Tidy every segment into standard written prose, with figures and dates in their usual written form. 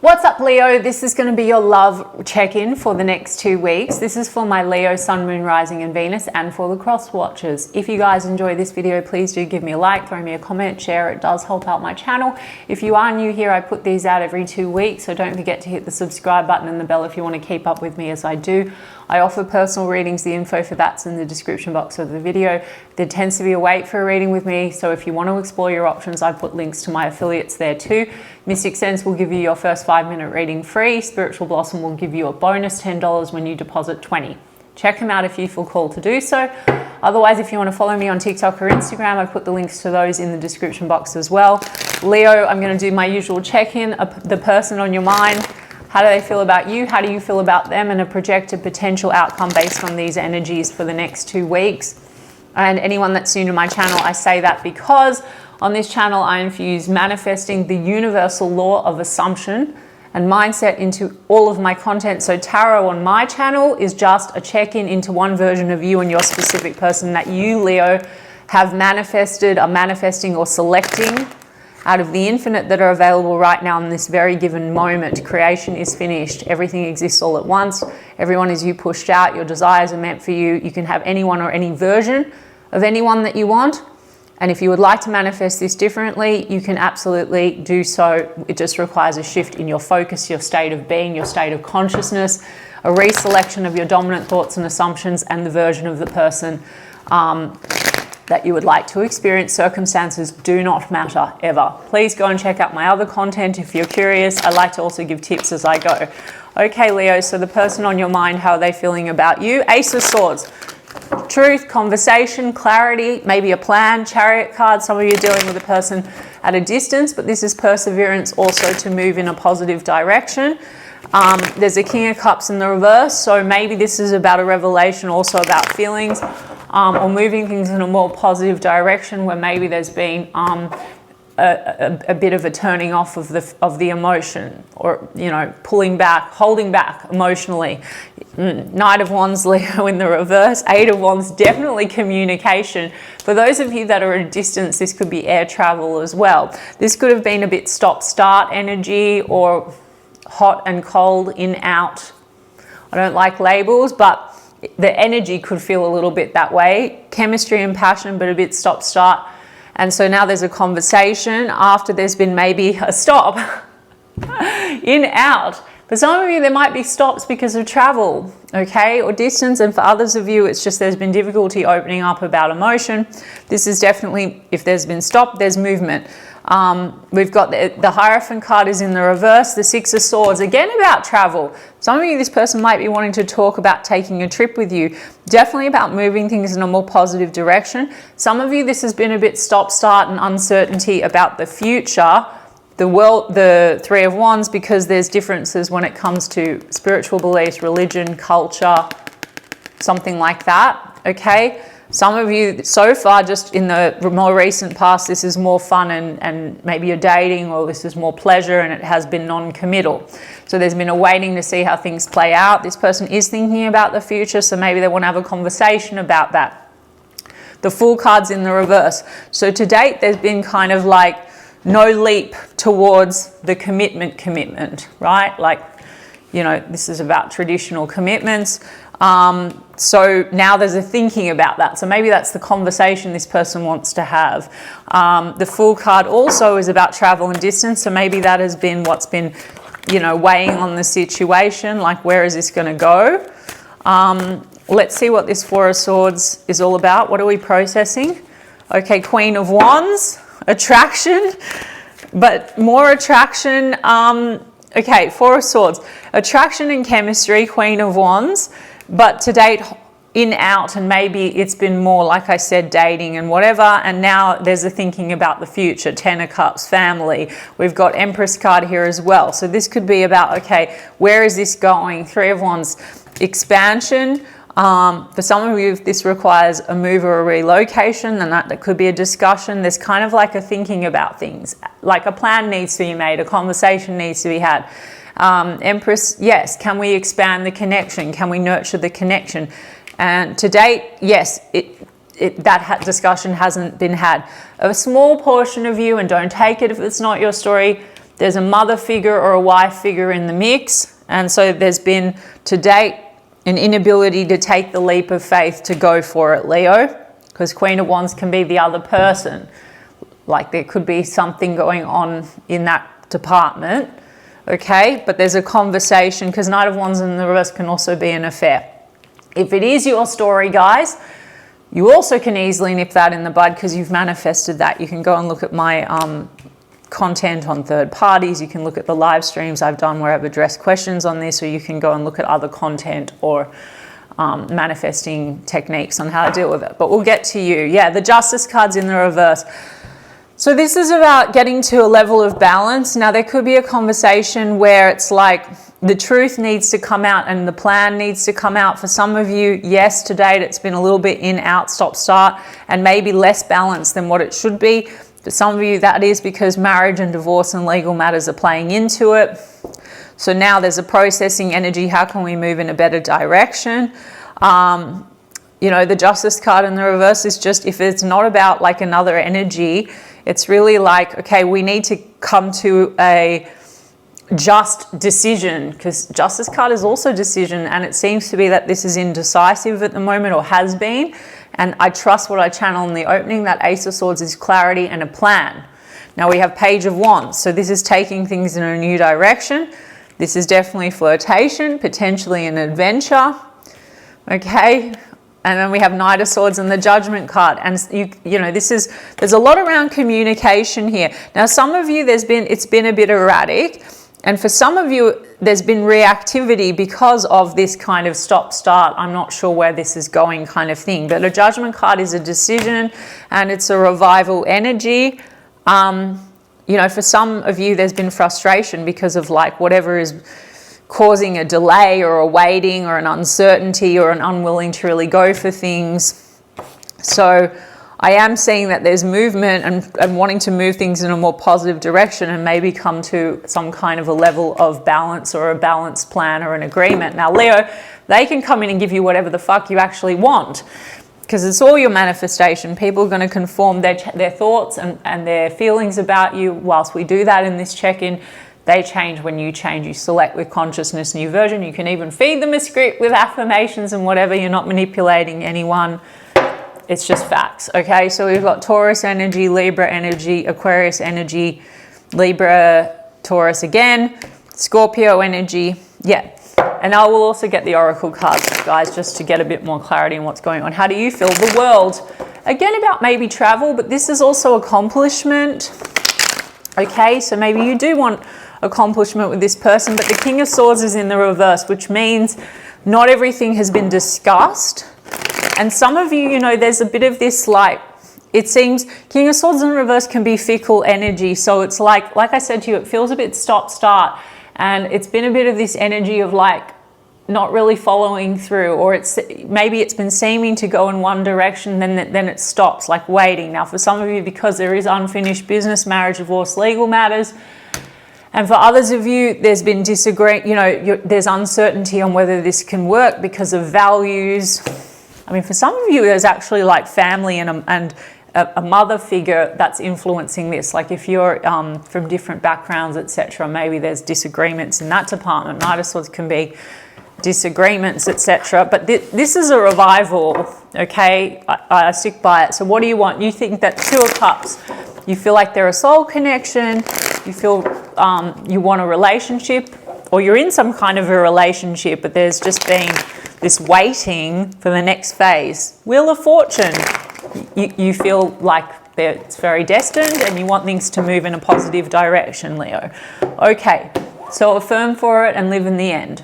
What's up, Leo? This is going to be your love check-in for the next 2 weeks. This is for my Leo, Sun, Moon, Rising and Venus, and for the cross watchers. If you guys enjoy this video, please do give me a like, throw me a comment, share. It does help out my channel. If you are new here, I put these out every 2 weeks, so don't forget to hit the subscribe button and the bell if you want to keep up with me as I do. I offer personal readings. The info for that's in the description box of the video. There tends to be a wait for a reading with me, so if you want to explore your options, I put links to my affiliates there too. Mystic Sense will give you your first 5-minute reading free. Spiritual Blossom will give you a bonus $10 when you deposit $20. Check them out if you feel called to do so. Otherwise, if you want to follow me on TikTok or Instagram, I put the links to those in the description box as well. Leo, I'm going to do my usual check-in, the person on your mind. How do they feel about you? How do you feel about them? And a projected potential outcome based on these energies for the next 2 weeks. And anyone that's new to my channel, I say that because on this channel, I infuse manifesting the universal law of assumption and mindset into all of my content. So tarot on my channel is just a check-in into one version of you and your specific person that you, Leo, have manifested, are manifesting or selecting out of the infinite that are available right now in this very given moment. Creation is finished. Everything exists all at once. Everyone is you pushed out. Your desires are meant for you. You can have anyone or any version of anyone that you want. And if you would like to manifest this differently, you can absolutely do so. It just requires a shift in your focus, your state of being, your state of consciousness, a reselection of your dominant thoughts and assumptions, and the version of the person that you would like to experience. Circumstances do not matter ever. Please go and check out my other content if you're curious. I like to also give tips as I go. Okay, Leo, so the person on your mind, how are they feeling about you? Ace of Swords. Truth, conversation, clarity, maybe a plan. Chariot card. Some of you are dealing with a person at a distance, but this is perseverance also to move in a positive direction. There's a King of Cups in the reverse, so maybe this is about a revelation, also about feelings, or moving things in a more positive direction where maybe there's been a bit of a turning off of the emotion, or pulling back, holding back emotionally. Knight of Wands, Leo in the reverse. 8 of Wands, definitely communication. For those of you that are at a distance, this could be air travel as well. This could have been a bit stop-start energy, or hot and cold, in, out. I don't like labels, but the energy could feel a little bit that way. Chemistry and passion, but a bit stop-start. And so now there's a conversation after there's been maybe a stop. In, out. For some of you, there might be stops because of travel, okay, or distance. And for others of you, it's just there's been difficulty opening up about emotion. This is definitely, if there's been stop, there's movement. We've got the Hierophant card is in the reverse, the 6 of Swords, again about travel. Some of you, this person might be wanting to talk about taking a trip with you, definitely about moving things in a more positive direction. Some of you, this has been a bit stop-start and uncertainty about the future, the 3 of Wands, because there's differences when it comes to spiritual beliefs, religion, culture, something like that, okay? Some of you, so far, just in the more recent past, this is more fun and maybe you're dating, or this is more pleasure and it has been non-committal. So there's been a waiting to see how things play out. This person is thinking about the future, so maybe they want to have a conversation about that. The Fool card's in the reverse. So to date, there's been kind of like no leap towards the commitment, right? Like, this is about traditional commitments. So now there's a thinking about that. So maybe that's the conversation this person wants to have. The Fool card also is about travel and distance. So maybe that has been what's been, weighing on the situation. Like, where is this going to go? Let's see what this 4 of Swords is all about. What are we processing? Okay, Queen of Wands, attraction, but more attraction. Okay, 4 of Swords, attraction and chemistry, Queen of Wands, but to date, in, out, and maybe it's been more, like I said, dating and whatever, and now there's a thinking about the future, 10 of Cups, family. We've got Empress card here as well. So this could be about, okay, where is this going? 3 of Wands, expansion. For some of you, if this requires a move or a relocation, then that could be a discussion. There's kind of like a thinking about things, like a plan needs to be made, a conversation needs to be had. Empress, yes, can we expand the connection? Can we nurture the connection? And to date, yes, that discussion hasn't been had. A small portion of you, and don't take it if it's not your story, There's a mother figure or a wife figure in the mix. And so there's been, to date, an inability to take the leap of faith to go for it, Leo. Because Queen of Wands can be the other person. Like there could be something going on in that department. Okay, but there's a conversation, because Knight of Wands in the reverse can also be an affair. If it is your story, guys, you also can easily nip that in the bud because you've manifested that. You can go and look at my content on third parties. You can look at the live streams I've done where I've addressed questions on this, or you can go and look at other content or manifesting techniques on how to deal with it. But we'll get to you. Yeah, the Justice card's in the reverse. So this is about getting to a level of balance. Now, there could be a conversation where it's like the truth needs to come out and the plan needs to come out. For some of you, yes, to date, it's been a little bit in, out, stop, start, and maybe less balanced than what it should be. For some of you, that is because marriage and divorce and legal matters are playing into it. So now there's a processing energy. How can we move in a better direction? You know, the Justice card in the reverse is just, if it's not about like another energy, it's really like, okay, we need to come to a just decision, because Justice card is also decision, and it seems to be that this is indecisive at the moment, or has been. And I trust what I channel in the opening, that Ace of Swords is clarity and a plan. Now we have Page of Wands, so this is taking things in a new direction. This is definitely flirtation, potentially an adventure. Okay, and then we have Knight of Swords and the Judgment card. And you know, there's a lot around communication here. Now, some of you, it's been a bit erratic. And for some of you, there's been reactivity because of this kind of stop-start, I'm not sure where this is going kind of thing. But a Judgment card is a decision, and it's a revival energy. You know, for some of you, there's been frustration because of like whatever is causing a delay or a waiting or an uncertainty or an unwilling to really go for things. So I am seeing that there's movement and wanting to move things in a more positive direction and maybe come to some kind of a level of balance or a balanced plan or an agreement. Now, Leo, they can come in and give you whatever the fuck you actually want, because it's all your manifestation. People are going to conform their thoughts and their feelings about you. Whilst we do that in this check-in, they change when you change. You select with consciousness, new version. You can even feed them a script with affirmations and whatever. You're not manipulating anyone. It's just facts, okay? So we've got Taurus energy, Libra energy, Aquarius energy, Libra, Taurus again, Scorpio energy. Yeah. And I will also get the Oracle cards, guys, just to get a bit more clarity on what's going on. How do you feel? The World. Again, about maybe travel, but this is also accomplishment. Okay, so maybe you do want accomplishment with this person, but the King of Swords is in the reverse, which means not everything has been discussed. And some of you, you know, there's a bit of this, like, it seems King of Swords in reverse can be fickle energy. So it's like I said to you, it feels a bit stop-start. And it's been a bit of this energy of like not really following through, or maybe it's been seeming to go in one direction, then it stops, like waiting. Now, for some of you, because there is unfinished business, marriage, divorce, legal matters. And for others of you, there's been disagreement, you know, there's uncertainty on whether this can work because of values. I mean, for some of you, there's actually like family and a mother figure that's influencing this. Like if you're from different backgrounds, etc., maybe there's disagreements in that department. Knight of Swords can be disagreements, etc. But this is a revival, okay? I stick by it. So what do you want? You think that Two of Cups, you feel like they're a soul connection, you feel you want a relationship, or you're in some kind of a relationship, but there's just been this waiting for the next phase. Wheel of Fortune, you feel like it's very destined and you want things to move in a positive direction, Leo. Okay, so affirm for it and live in the end.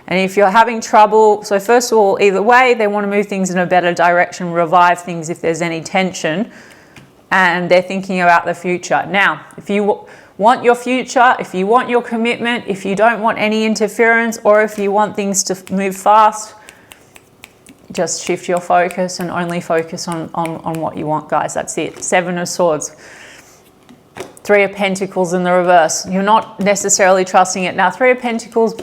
And if you're having trouble, so first of all, either way, they want to move things in a better direction, revive things if there's any tension, and they're thinking about the future. Now, if you want your future, if you want your commitment, if you don't want any interference, or if you want things to move fast, just shift your focus and only focus on what you want, guys. That's it. Seven of Swords. Three of Pentacles in the reverse. You're not necessarily trusting it. Now, Three of Pentacles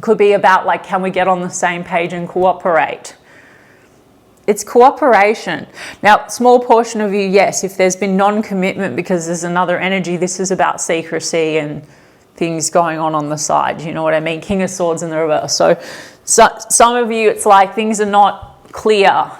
could be about like, can we get on the same page and cooperate? it's cooperation. Now, small portion of you, yes, if there's been non-commitment because there's another energy, this is about secrecy and things going on the side. You know what I mean? King of Swords in the reverse. So some of you, it's like things are not clear.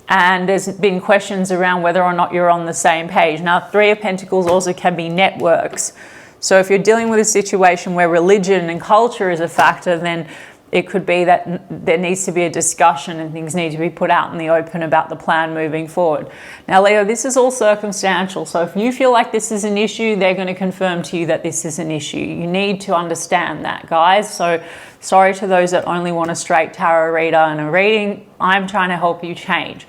And there's been questions around whether or not you're on the same page. Now, Three of Pentacles also can be networks. So if you're dealing with a situation where religion and culture is a factor, then it could be that there needs to be a discussion and things need to be put out in the open about the plan moving forward. Now, Leo, this is all circumstantial. So if you feel like this is an issue, they're going to confirm to you that this is an issue. You need to understand that, guys. So sorry to those that only want a straight tarot reader and a reading. I'm trying to help you change.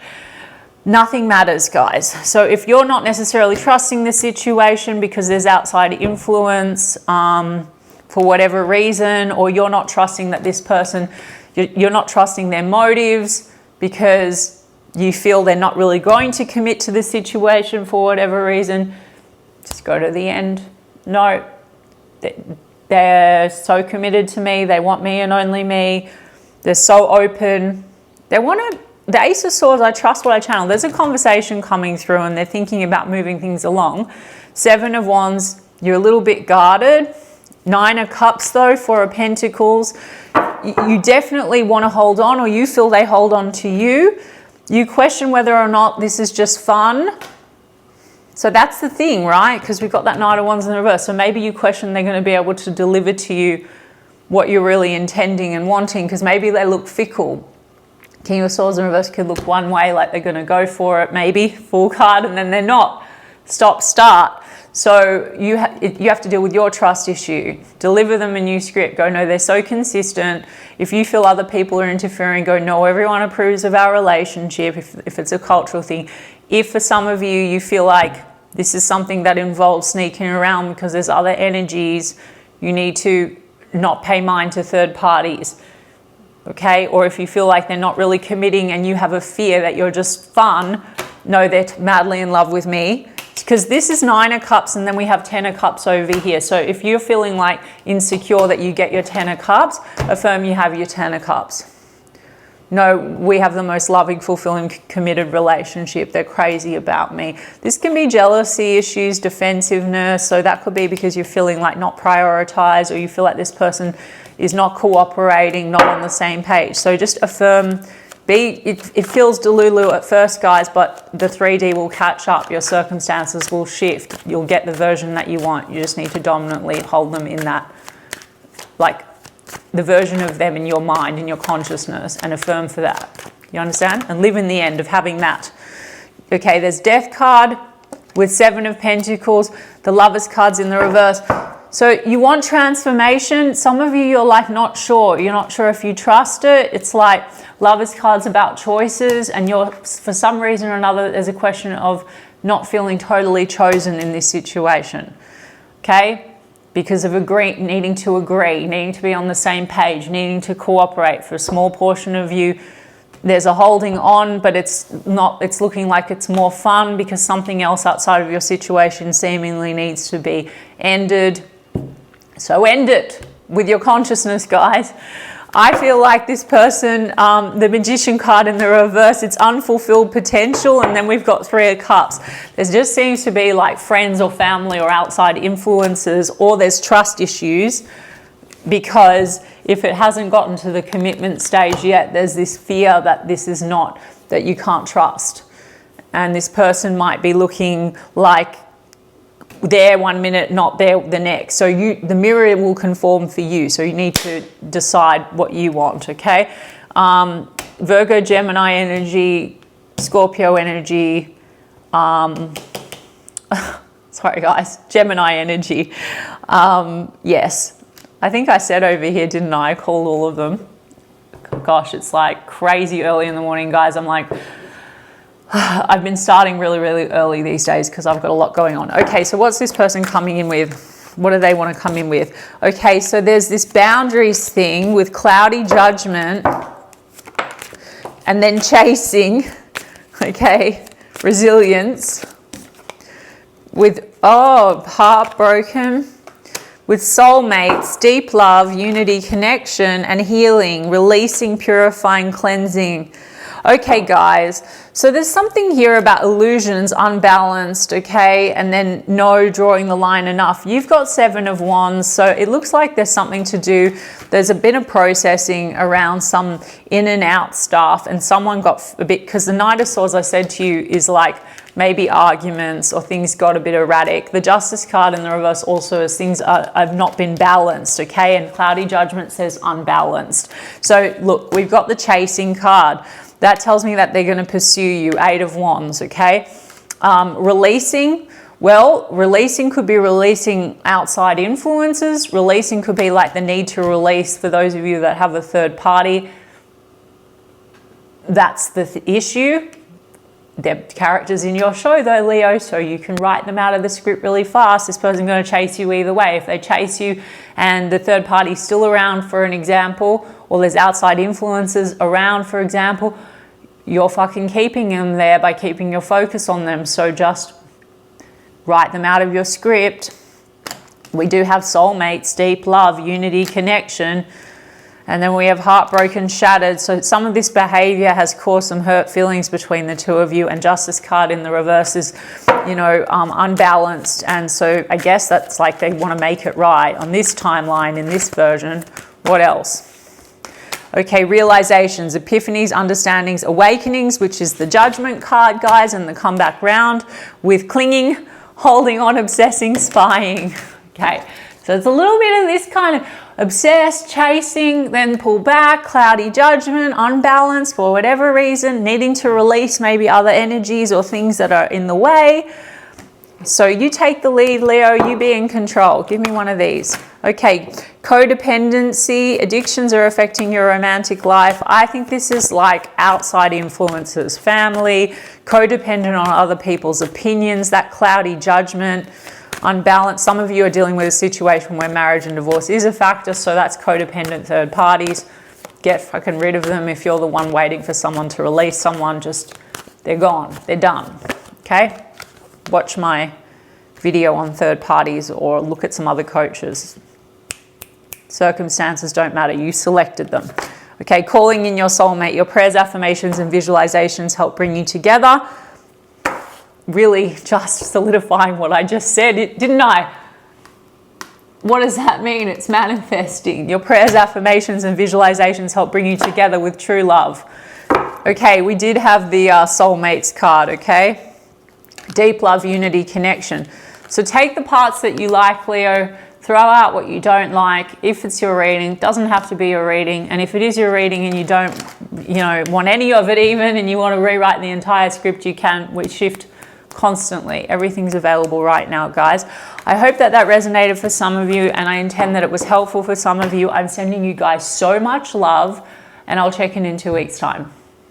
Nothing matters, guys. So if you're not necessarily trusting the situation because there's outside influence, for whatever reason, or you're not trusting that this person, you're not trusting their motives because you feel they're not really going to commit to the situation for whatever reason, just go to the end. No, they're so committed to me. They want me and only me. They're so open. They want to, the Ace of Swords, I trust what I channel. There's a conversation coming through and they're thinking about moving things along. Seven of Wands, you're a little bit guarded. Nine of Cups though, Four of Pentacles, you definitely want to hold on, or you feel they hold on to you. You question whether or not this is just fun. So that's the thing, right? Because we've got that Knight of Wands in the reverse. So maybe you question they're going to be able to deliver to you what you're really intending and wanting, because maybe they look fickle. King of Swords in reverse could look one way, like they're going to go for it, maybe full card, and then they're not. Stop, start. So you have to deal with your trust issue. Deliver them a new script. Go, no, they're so consistent. If you feel other people are interfering, go, no, everyone approves of our relationship, if it's a cultural thing. If for some of you, you feel like this is something that involves sneaking around because there's other energies, you need to not pay mind to third parties. Okay? Or if you feel like they're not really committing and you have a fear that you're just fun, no, they're madly in love with me. Because this is Nine of Cups and then we have Ten of Cups over here. So if you're feeling like insecure that you get your Ten of Cups, affirm you have your Ten of Cups. No, we have the most loving, fulfilling, committed relationship. They're crazy about me. This can be jealousy issues, defensiveness. So that could be because you're feeling like not prioritized, or you feel like this person is not cooperating, not on the same page. So just affirm. It feels delulu at first, guys, but the 3D will catch up. Your circumstances will shift. You'll get the version that you want. You just need to dominantly hold them in that, like the version of them in your mind, in your consciousness, and affirm for that. You understand? And live in the end of having that. Okay, there's Death card with Seven of Pentacles. The Lovers card's in the reverse. So you want transformation. Some of you, you're like not sure. You're not sure if you trust it. It's like Lovers card's about choices, and you're, for some reason or another, there's a question of not feeling totally chosen in this situation. Okay? Because of needing to agree, needing to be on the same page, needing to cooperate. For a small portion of you, there's a holding on, but it's looking like it's more fun because something else outside of your situation seemingly needs to be ended. So end it with your consciousness, guys. I feel like this person, the Magician card in the reverse, it's unfulfilled potential, and then we've got Three of Cups. There just seems to be like friends or family or outside influences, or there's trust issues, because if it hasn't gotten to the commitment stage yet, there's this fear that this is not, that you can't trust. And this person might be looking like there one minute, not there the next. So the mirror will conform for you. So you need to decide what you want, okay? Virgo, Gemini energy, Scorpio energy, sorry guys, Gemini energy. Yes, I think I said over here, didn't I? I called all of them. Gosh, it's like crazy early in the morning, guys. I'm like, I've been starting really, really early these days because I've got a lot going on. Okay, so what's this person coming in with? What do they want to come in with? Okay, so there's this boundaries thing with cloudy judgment and then chasing, okay, resilience with, heartbroken, with soulmates, deep love, unity, connection, and healing, releasing, purifying, cleansing. Okay, guys, so there's something here about illusions, unbalanced, okay, and then no drawing the line enough. You've got 7 of Wands, so it looks like there's something to do. There's a bit of processing around some in and out stuff, and someone got a bit, because the Knight of Swords, I said to you, is like maybe arguments or things got a bit erratic. The Justice card in the reverse also is things have not been balanced, okay, and Cloudy Judgment says unbalanced. So look, we've got the Chasing card. That tells me that they're going to pursue you, 8 of Wands, okay? Releasing, well, releasing could be releasing outside influences. Releasing could be like the need to release for those of you that have a third party. That's the issue. They're characters in your show though, Leo, so you can write them out of the script really fast. This person's going to chase you either way. If they chase you and the third party's still around, for an example, or there's outside influences around, for example, you're fucking keeping them there by keeping your focus on them. So just write them out of your script. We do have soulmates, deep love, unity, connection. And then we have heartbroken, shattered. So some of this behavior has caused some hurt feelings between the two of you. And Justice card in the reverse is, you know, unbalanced. And so I guess that's like they want to make it right on this timeline, in this version. What else? Okay, realizations, epiphanies, understandings, awakenings, which is the Judgment card, guys, and the comeback round with clinging, holding on, obsessing, spying. Okay, so it's a little bit of this kind of obsessed, chasing, then pull back, cloudy judgment, unbalanced for whatever reason, needing to release maybe other energies or things that are in the way. So you take the lead, Leo, you be in control. Give me one of these. Okay, codependency, addictions are affecting your romantic life. I think this is like outside influences, family, codependent on other people's opinions, that cloudy judgment, unbalanced. Some of you are dealing with a situation where marriage and divorce is a factor, so that's codependent third parties. Get fucking rid of them. If you're the one waiting for someone to release someone, just, they're gone, they're done, okay? Watch my video on third parties or look at some other coaches. Circumstances don't matter, you selected them. Okay, calling in your soulmate, your prayers, affirmations, and visualizations help bring you together. Really just solidifying what I just said, didn't I? What does that mean? It's manifesting. Your prayers, affirmations, and visualizations help bring you together with true love. Okay, we did have the soulmates card, okay? Deep love, unity, connection. So take the parts that you like, Leo, throw out what you don't like. If it's your reading, doesn't have to be your reading. And if it is your reading and you don't, you know, want any of it even, and you want to rewrite the entire script, you can. We shift constantly. Everything's available right now, guys. I hope that that resonated for some of you, and I intend that it was helpful for some of you. I'm sending you guys so much love, and I'll check in 2 weeks' time.